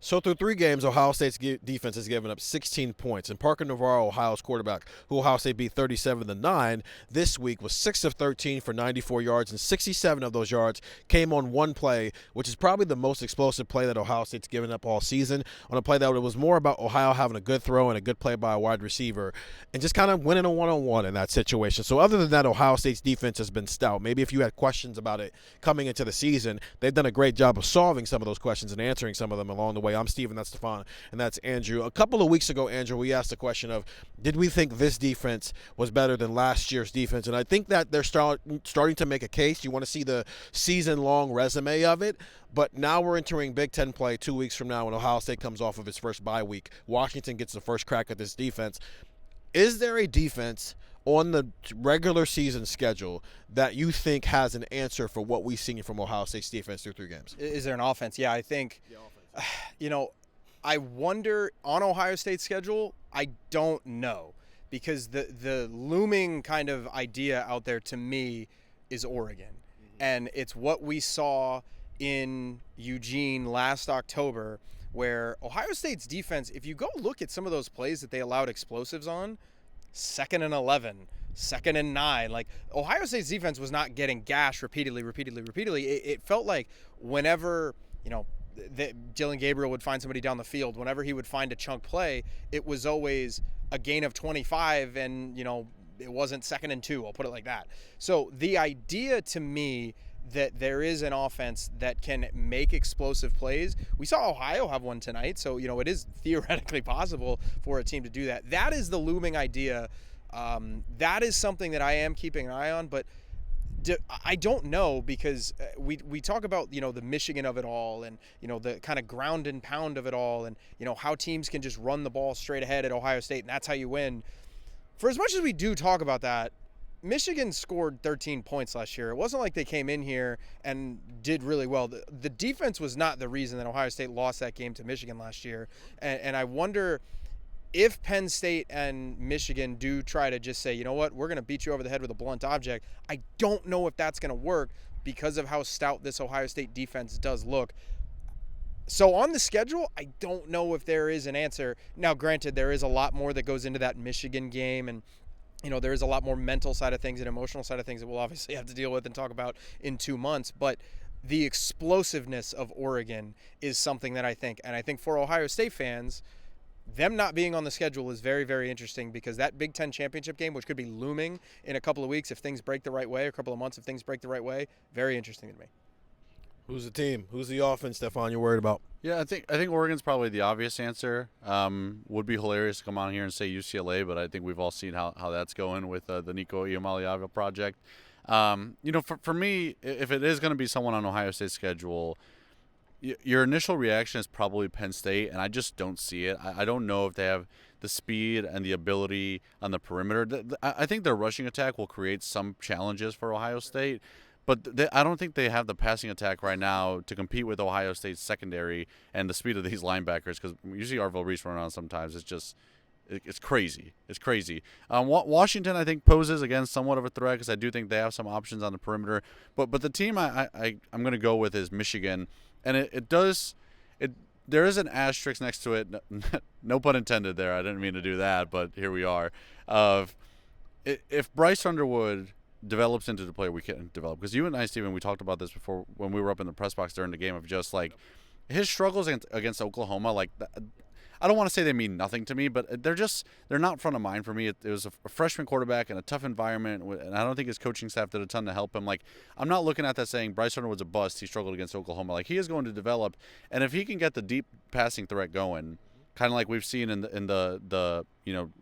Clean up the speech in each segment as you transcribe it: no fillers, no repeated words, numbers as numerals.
So through 3 games, Ohio State's defense has given up 16 points, and Parker Navarro, Ohio's quarterback, who Ohio State beat 37-9 this week, was 6 of 13 for 94 yards, and 67 of those yards came on one play, which is probably the most explosive play that Ohio State's given up all season. On a play that it was more about Ohio having a good throw and a good play by a wide receiver, and just kind of winning a one-on-one in that situation. So other than that, Ohio State's defense has been stout. Maybe if you had questions about it coming into the season, they've done a great job of solving some of those questions and answering some of them along the way. I'm Steven, that's Stefan, and that's Andrew. A couple of weeks ago, Andrew, we asked the question of, did we think this defense was better than last year's defense? And I think that they're starting to make a case. You want to see the season-long resume of it. But now we're entering Big Ten play 2 weeks from now when Ohio State comes off of its first bye week. Washington gets the first crack at this defense. Is there a defense on the regular season schedule that you think has an answer for what we've seen from Ohio State's defense through 3 games? Is there an offense? Yeah, I think, I wonder on Ohio State's schedule, I don't know, because the looming kind of idea out there to me is Oregon. Mm-hmm. And it's what we saw in Eugene last October, where Ohio State's defense, if you go look at some of those plays that they allowed explosives on, 2nd and 11, 2nd and 9, like Ohio State's defense was not getting gashed repeatedly. It felt like whenever, Dylan Gabriel would find somebody down the field, whenever he would find a chunk play, it was always a gain of 25 and, it wasn't 2nd and 2, I'll put it like that. So the idea to me that there is an offense that can make explosive plays. We saw Ohio have one tonight, so, it is theoretically possible for a team to do that. That is the looming idea. That is something that I am keeping an eye on, but I don't know, because we talk about, the Michigan of it all, and, the kind of ground and pound of it all, and, how teams can just run the ball straight ahead at Ohio State, and that's how you win. For as much as we do talk about that, Michigan scored 13 points last year. It wasn't like they came in here and did really well. The defense was not the reason that Ohio State lost that game to Michigan last year. And I wonder if Penn State and Michigan do try to just say, you know what, we're going to beat you over the head with a blunt object. I don't know if that's going to work because of how stout this Ohio State defense does look. So on the schedule, I don't know if there is an answer. Now, granted, there is a lot more that goes into that Michigan game, and there is a lot more mental side of things and emotional side of things that we'll obviously have to deal with and talk about in 2 months. But the explosiveness of Oregon is something that I think for Ohio State fans, them not being on the schedule is very, very interesting, because that Big Ten championship game, which could be looming in a couple of weeks if things break the right way, a couple of months if things break the right way, very interesting to me. Who's the team? Who's the offense, Stefan, you're worried about? Yeah, I think Oregon's probably the obvious answer. Would be hilarious to come on here and say UCLA, but I think we've all seen how that's going with the Nico Iamaleava project. For me, if it is going to be someone on Ohio State's schedule, your initial reaction is probably Penn State, and I just don't see it. I don't know if they have the speed and the ability on the perimeter. I think their rushing attack will create some challenges for Ohio State, but I don't think they have the passing attack right now to compete with Ohio State's secondary and the speed of these linebackers, because usually Arville Reese run on sometimes. It's crazy. It's crazy. Washington, I think, poses, again, somewhat of a threat, because I do think they have some options on the perimeter. But the team I'm going to go with is Michigan, and there is an asterisk next to it. No pun intended there. I didn't mean to do that, but here we are. If Bryce Underwood develops into the player we can develop, because you and I, Steven, we talked about this before when we were up in the press box during the game, of just like his struggles against Oklahoma. Like, I don't want to say they mean nothing to me, but they're not front of mind for me. It was a freshman quarterback in a tough environment, and I don't think his coaching staff did a ton to help him. Like, I'm not looking at that saying Bryce Underwood's a bust. He struggled against Oklahoma. Like, he is going to develop, and if he can get the deep passing threat going, kind of like we've seen in the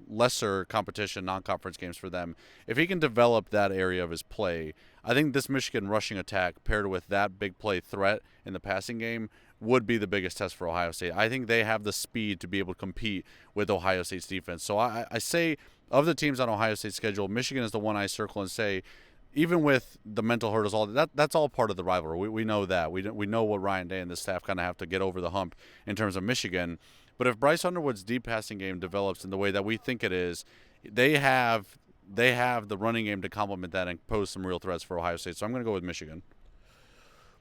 lesser competition non-conference games for them, if he can develop that area of his play, I think this Michigan rushing attack paired with that big play threat in the passing game would be the biggest test for Ohio State. I think they have the speed to be able to compete with Ohio State's defense. So I say, of the teams on Ohio State's schedule, Michigan is the one I circle and say, even with the mental hurdles, that's all part of the rivalry. We know that. We know what Ryan Day and the staff kind of have to get over the hump in terms of Michigan. But if Bryce Underwood's deep passing game develops in the way that we think it is, they have the running game to complement that and pose some real threats for Ohio State. So I'm going to go with Michigan.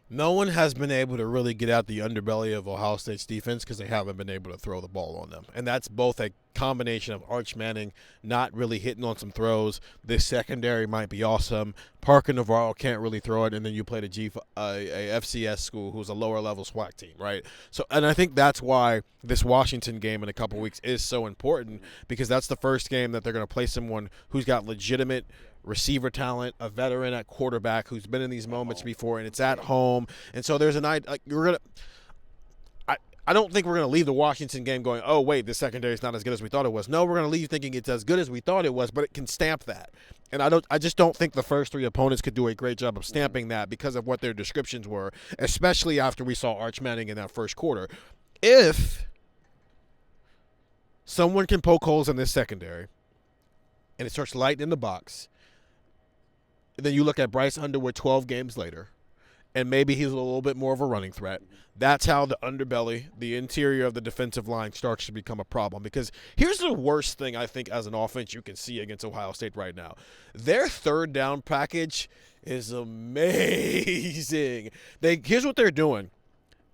No one has been able to really get out the underbelly of Ohio State's defense because they haven't been able to throw the ball on them. And that's both a combination of Arch Manning not really hitting on some throws. This secondary might be awesome. Parker Navarro can't really throw it. And then you played a FCS school who's a lower-level SWAC team, right? So, and I think that's why this Washington game in a couple weeks is so important, because that's the first game that they're going to play someone who's got legitimate receiver talent, a veteran at quarterback who's been in these moments before, and it's at home. And so there's I don't think we're going to leave the Washington game going, oh, wait, this secondary is not as good as we thought it was. No, we're going to leave thinking it's as good as we thought it was, but it can stamp that. And I just don't think the first three opponents could do a great job of stamping that because of what their descriptions were, especially after we saw Arch Manning in that first quarter. If someone can poke holes in this secondary and it starts lighting in the box, then you look at Bryce Underwood 12 games later, and maybe he's a little bit more of a running threat. That's how the underbelly, the interior of the defensive line starts to become a problem. Because here's the worst thing I think as an offense you can see against Ohio State right now. Their third down package is amazing. Here's what they're doing.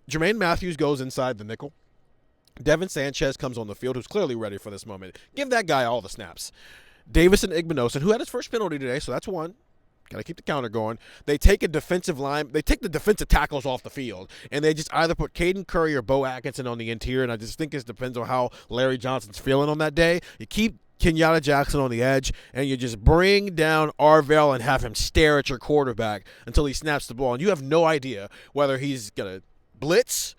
Jermaine Matthews goes inside the nickel. Devin Sanchez comes on the field, who's clearly ready for this moment. Give that guy all the snaps. Davison Igbinosun, who had his first penalty today, so that's one. Got to keep the counter going. They take a defensive line. They take the defensive tackles off the field, and they just either put Caden Curry or Bo Atkinson on the interior, and I just think it depends on how Larry Johnson's feeling on that day. You keep Kenyatta Jackson on the edge, and you just bring down Arvell and have him stare at your quarterback until he snaps the ball, and you have no idea whether he's going to blitz,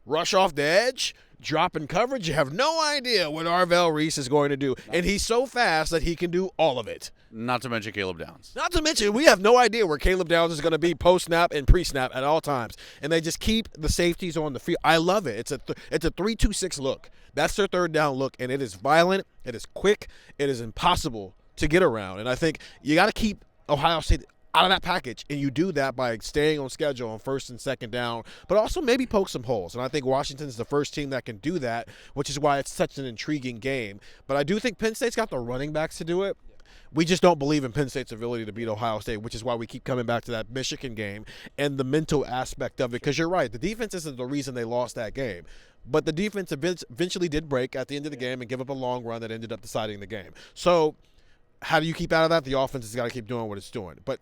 rush off the edge, drop in coverage. You have no idea what Arvell Reese is going to do, and he's so fast that he can do all of it. Not to mention Caleb Downs. Not to mention, we have no idea where Caleb Downs is going to be post-snap and pre-snap at all times. And they just keep the safeties on the field. I love it. It's a 3-2-6 look. That's their third down look, and it is violent. It is quick. It is impossible to get around. And I think you got to keep Ohio State out of that package, and you do that by staying on schedule on first and second down, but also maybe poke some holes. And I think Washington's the first team that can do that, which is why it's such an intriguing game. But I do think Penn State's got the running backs to do it. We just don't believe in Penn State's ability to beat Ohio State, which is why we keep coming back to that Michigan game and the mental aspect of it. Because you're right, the defense isn't the reason they lost that game. But the defense eventually did break at the end of the game and give up a long run that ended up deciding the game. So how do you keep out of that? The offense has got to keep doing what it's doing. But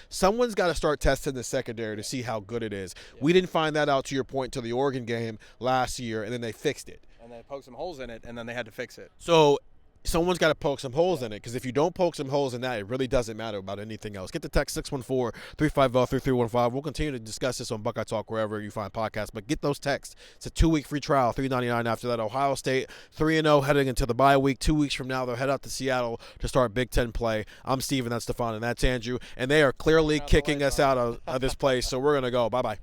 someone's got to start testing the secondary to see how good it is. Yeah. We didn't find that out, to your point, till the Oregon game last year, and then they fixed it. And they poked some holes in it, and then they had to fix it. So someone's got to poke some holes in it, because if you don't poke some holes in that, it really doesn't matter about anything else. Get the text 614-350-3315. We'll continue to discuss this on Buckeye Talk wherever you find podcasts, but get those texts. It's a 2-week free trial, $3.99 after that. Ohio State 3-0 heading into the bye week. 2 weeks from now, they'll head out to Seattle to start Big Ten play. I'm Steven, that's Stefan, and that's Andrew, and they are clearly kicking us out of this place, so we're going to go. Bye-bye.